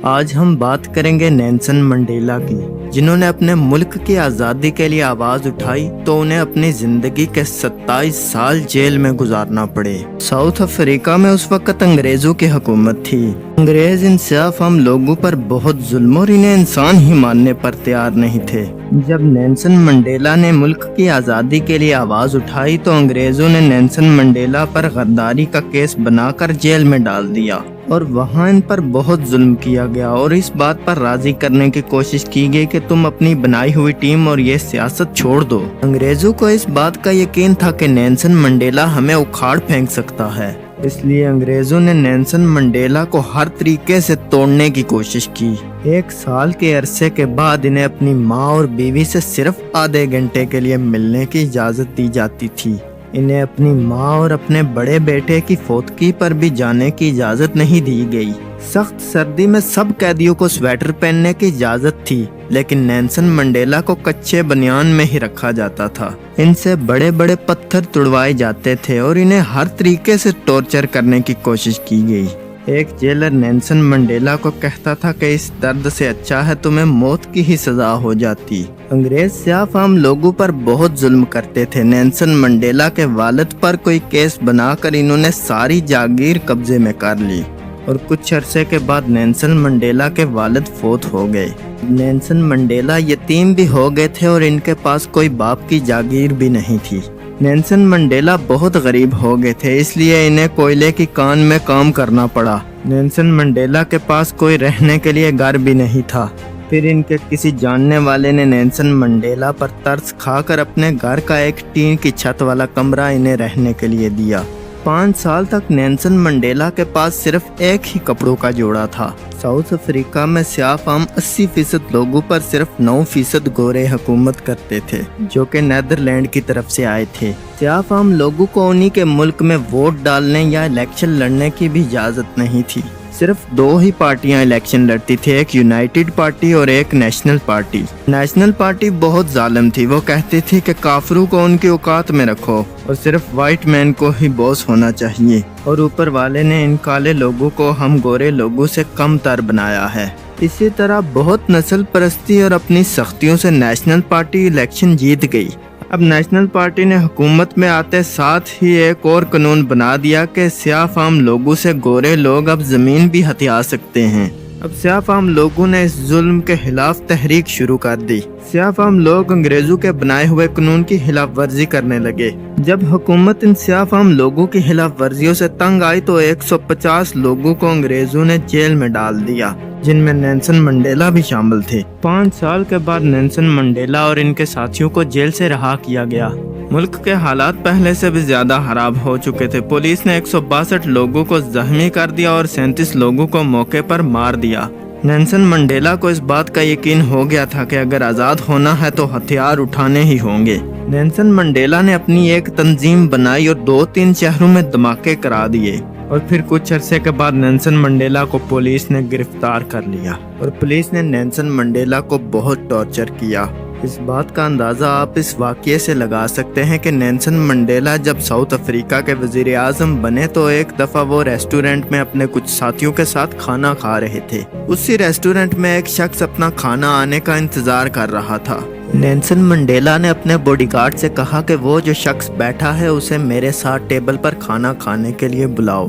آج ہم بات کریں گے نیلسن منڈیلا کی، جنہوں نے اپنے ملک کی آزادی کے لیے آواز اٹھائی تو انہیں اپنی زندگی کے 27 سال جیل میں گزارنا پڑے۔ ساؤتھ افریقہ میں اس وقت انگریزوں کی حکومت تھی۔ انگریز ان سیاہ فام لوگوں پر بہت ظلم اور انہیں انسان ہی ماننے پر تیار نہیں تھے۔ جب نیلسن منڈیلا نے ملک کی آزادی کے لیے آواز اٹھائی تو انگریزوں نے نیلسن منڈیلا پر غداری کا کیس بنا کر جیل میں ڈال دیا اور وہاں ان پر بہت ظلم کیا گیا اور اس بات پر راضی کرنے کی کوشش کی گئی کہ تم اپنی بنائی ہوئی ٹیم اور یہ سیاست چھوڑ دو۔ انگریزوں کو اس بات کا یقین تھا کہ نیلسن منڈیلا ہمیں اکھاڑ پھینک سکتا ہے، اس لیے انگریزوں نے نیلسن منڈیلا کو ہر طریقے سے توڑنے کی کوشش کی۔ 1 سال کے عرصے کے بعد انہیں اپنی ماں اور بیوی سے صرف آدھے گھنٹے کے لیے ملنے کی اجازت دی جاتی تھی۔ انہیں اپنی ماں اور اپنے بڑے بیٹے کی فوتگی پر بھی جانے کی اجازت نہیں دی گئی۔ سخت سردی میں سب قیدیوں کو سویٹر پہننے کی اجازت تھی، لیکن نیلسن منڈیلا کو کچے بنیان میں ہی رکھا جاتا تھا۔ ان سے بڑے بڑے پتھر تڑوائے جاتے تھے اور انہیں ہر طریقے سے ٹارچر کرنے کی کوشش کی گئی۔ ایک جیلر نیلسن منڈیلا کو کہتا تھا کہ اس درد سے اچھا ہے تمہیں موت کی ہی سزا ہو جاتی۔ انگریز سیاہ فام لوگوں پر بہت ظلم کرتے تھے۔ نیلسن منڈیلا کے والد پر کوئی کیس بنا کر انہوں نے ساری جاگیر قبضے میں کر لی اور کچھ عرصے کے بعد نیلسن منڈیلا کے والد فوت ہو گئے۔ نیلسن منڈیلا یتیم بھی ہو گئے تھے اور ان کے پاس کوئی باپ کی جاگیر بھی نہیں تھی۔ نیلسن منڈیلا بہت غریب ہو گئے تھے، اس لیے انہیں کوئلے کی کان میں کام کرنا پڑا۔ نیلسن منڈیلا کے پاس کوئی رہنے کے لیے گھر بھی نہیں تھا۔ پھر ان کے کسی جاننے والے نے نیلسن منڈیلا پر ترس کھا کر اپنے گھر کا ایک ٹین کی چھت والا کمرہ انہیں رہنے کے لیے دیا۔ 5 سال تک نیلسن منڈیلا کے پاس صرف ایک ہی کپڑوں کا جوڑا تھا۔ ساؤتھ افریقہ میں سیاہ فام 80% لوگوں پر صرف 9% گورے حکومت کرتے تھے، جو کہ نیدرلینڈ کی طرف سے آئے تھے۔ سیاہ فام لوگوں کو انہی کے ملک میں ووٹ ڈالنے یا الیکشن لڑنے کی بھی اجازت نہیں تھی۔ صرف 2 ہی پارٹیاں الیکشن لڑتی تھی، ایک یونائٹڈ پارٹی اور ایک نیشنل پارٹی۔ نیشنل پارٹی بہت ظالم تھی، وہ کہتی تھی کہ کافروں کو ان کی اوقات میں رکھو اور صرف وائٹ مین کو ہی باس ہونا چاہیے، اور اوپر والے نے ان کالے لوگوں کو ہم گورے لوگوں سے کم تر بنایا ہے۔ اسی طرح بہت نسل پرستی اور اپنی سختیوں سے نیشنل پارٹی الیکشن جیت گئی۔ اب نیشنل پارٹی نے حکومت میں آتے ساتھ ہی ایک اور قانون بنا دیا کہ سیاہ فام لوگوں سے گورے لوگ اب زمین بھی ہتھیا سکتے ہیں۔ اب سیاہ فام لوگوں نے اس ظلم کے خلاف تحریک شروع کر دی۔ سیاہ فام لوگ انگریزوں کے بنائے ہوئے قانون کی خلاف ورزی کرنے لگے۔ جب حکومت ان سیاہ فام لوگوں کی خلاف ورزیوں سے تنگ آئی تو 150 لوگوں کو انگریزوں نے جیل میں ڈال دیا، جن میں نیلسن منڈیلا بھی شامل تھے۔ 5 سال کے بعد نیلسن منڈیلا اور ان کے ساتھیوں کو جیل سے رہا کیا گیا۔ ملک کے حالات پہلے سے بھی زیادہ خراب ہو چکے تھے۔ پولیس نے 162 لوگوں کو زخمی کر دیا اور 37 لوگوں کو موقع پر مار دیا۔ نیلسن منڈیلا کو اس بات کا یقین ہو گیا تھا کہ اگر آزاد ہونا ہے تو ہتھیار اٹھانے ہی ہوں گے۔ نیلسن منڈیلا نے اپنی ایک تنظیم بنائی اور 2-3 شہروں میں دھماکے کرا دیے، اور پھر کچھ عرصے کے بعد نیلسن منڈیلا کو پولیس نے گرفتار کر لیا اور پولیس نے نیلسن منڈیلا کو بہت ٹارچر کیا۔ اس بات کا اندازہ آپ اس واقعے سے لگا سکتے ہیں کہ نیلسن منڈیلا جب ساؤتھ افریقہ کے وزیر اعظم بنے تو ایک دفعہ وہ ریسٹورنٹ میں اپنے کچھ ساتھیوں کے ساتھ کھانا کھا رہے تھے۔ اسی ریسٹورنٹ میں ایک شخص اپنا کھانا آنے کا انتظار کر رہا تھا۔ نیلسن منڈیلا نے اپنے باڈی گارڈ سے کہا کہ وہ جو شخص بیٹھا ہے اسے میرے ساتھ ٹیبل پر کھانا کھانے کے لیے بلاؤ۔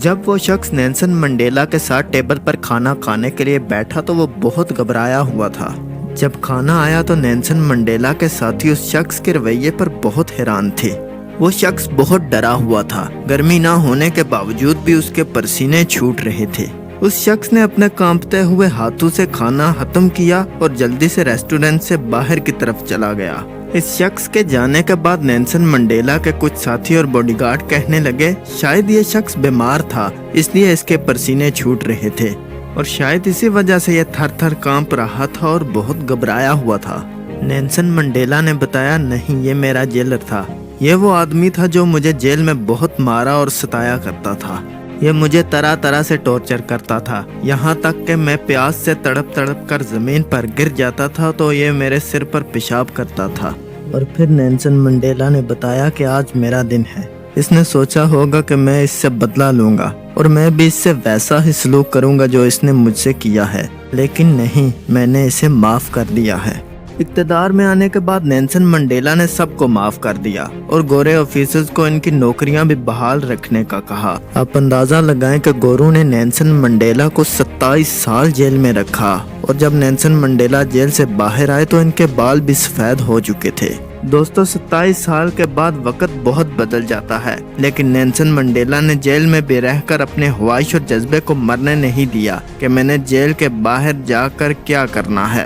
جب وہ شخص نیلسن منڈیلا کے ساتھ ٹیبل پر کھانا کھانے کے لیے بیٹھا تو وہ بہت گھبرایا ہوا تھا۔ جب کھانا آیا تو نیلسن منڈیلا کے ساتھی اس شخص کے رویے پر بہت حیران تھے۔ وہ شخص بہت ڈرا ہوا تھا، گرمی نہ ہونے کے باوجود بھی اس کے پسینے چھوٹ رہے تھے۔ اس شخص نے اپنے کانپتے ہوئے ہاتھوں سے کھانا ختم کیا اور جلدی سے ریسٹورنٹ سے باہر کی طرف چلا گیا۔ اس شخص کے جانے کے بعد نیلسن منڈیلا کے کچھ ساتھی اور باڈی گارڈ کہنے لگے شاید یہ شخص بیمار تھا، اس لیے اس کے پسینے چھوٹ رہے تھے، اور شاید اسی وجہ سے یہ تھر تھر کانپ رہا تھا اور بہت گھبرایا ہوا تھا۔ نیلسن منڈیلا نے بتایا نہیں، یہ میرا جیلر تھا، یہ وہ آدمی تھا جو مجھے جیل میں بہت مارا اور ستایا کرتا تھا۔ یہ مجھے طرح طرح سے ٹارچر کرتا تھا، یہاں تک کہ میں پیاس سے تڑپ تڑپ کر زمین پر گر جاتا تھا تو یہ میرے سر پر پیشاب کرتا تھا۔ اور پھر نیلسن منڈیلا نے بتایا کہ آج میرا دن ہے، اس نے سوچا ہوگا کہ میں اس سے بدلہ لوں گا اور میں بھی اس سے ویسا ہی سلوک کروں گا جو اس نے مجھ سے کیا ہے، لیکن نہیں، میں نے اسے معاف کر دیا ہے۔ اقتدار میں آنے کے بعد نیلسن منڈیلا نے سب کو معاف کر دیا اور گورے آفیسرز کو ان کی نوکریاں بھی بحال رکھنے کا کہا۔ آپ اندازہ لگائیں کہ گوروں نے نیلسن منڈیلا کو 27 سال جیل میں رکھا اور جب نیلسن منڈیلا جیل سے باہر آئے تو ان کے بال بھی سفید ہو چکے تھے۔ دوستو 27 سال کے بعد وقت بہت بدل جاتا ہے، لیکن نیلسن منڈیلا نے جیل میں بھی رہ کر اپنے خواہش اور جذبے کو مرنے نہیں دیا کہ میں نے جیل کے باہر جا کر کیا کرنا ہے۔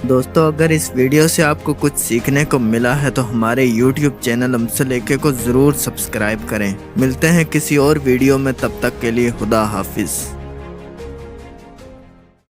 دوستو اگر اس ویڈیو سے آپ کو کچھ سیکھنے کو ملا ہے تو ہمارے یوٹیوب چینل امثل کو ضرور سبسکرائب کریں۔ ملتے ہیں کسی اور ویڈیو میں، تب تک کے لیے خدا حافظ۔